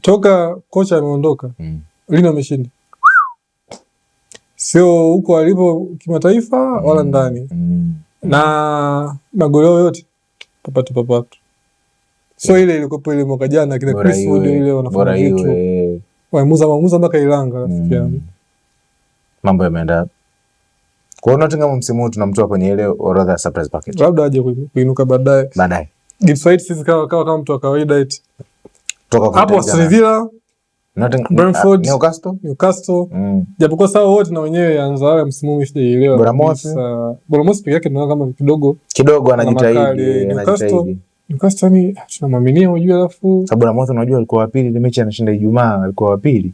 Toka kocha ameondoka. Lini wameshinda? Sio huko alipo kimataifa wala ndani. Na magoli yote papatu. So ile ilikuwa ile mwaka jana kile Chris Wood ile wanafanya vitu. Waamuza mpaka Ilanga rafiki yangu. Mambo yameenda. Kwa hiyo Nottingham msimu huu tunamtoa kwenye ile orodha ya surprise package. Labda aje kuinuka baadaye. Gibbs White sisi kama mtu wa kawaida eti. Toka hapo Aston Villa, Brentford, Newcastle. Japokuwa sawa wote na wenyewe anza wale msimu huu sijaelewa. Bournemouth pia yake tunaona kama kidogo anajitahidi. Newcastle ni tunamwaminia unajua, alafu sababu Bournemouth unajua alikuwa wa pili ile mechi anashinda Ijumaa, alikuwa wa pili.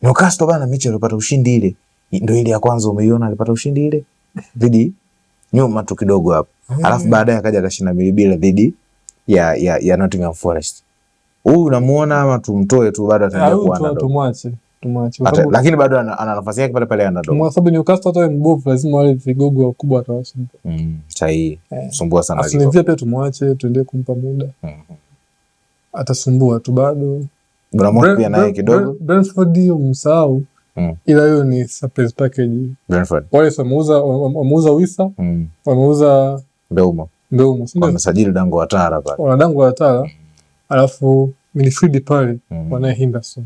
Newcastle bana mechi alipata ushindi ile. Ndio ile ya kwanza umeiona alipata ushindi ile dhidi nyuma tu kidogo hapo. Alafu baadaye akaja akashinda bila dhidi ya Nottingham Forest. Huyu unamuona ama tumtoe tu bado ataendelea kuwa na tumwache. Lakini bado ana nafasi yake pale pale underdog. Kwa sababu Newcastle hata mbovu lazima wale vigogo wakubwa watawashinda. Sahihi. Sumbua sana Aston Villa pia tumwache tuendelee kumpa muda. Atasumbua tu bado. Bournemouth pia naye kidogo. Brentford hiyo msahau. Ila hiyo ni surprise package. Brentford. Wale wameuza Wisa, wameuza Mbeumo. Wamesajili Dango Watara pale. Wana Dango Watara. Alafu midfield pale wanaye Henderson.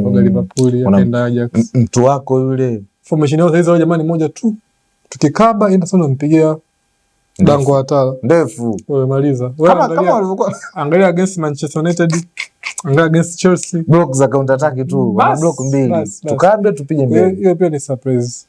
Kwa Liverpool akaenda Ajax. Mtu wako yule. Formation yao hizo jamani moja tu. Tukikaba Henderson ampigia Dango Watara. Ndefu. Wewe maliza. Kama walivyokuwa. Angalia against Manchester United. Angalia against Chelsea. Block za counter attack tu. Wana block mbili. Tukabe tupige mbele. Hiyo pia ni surprise.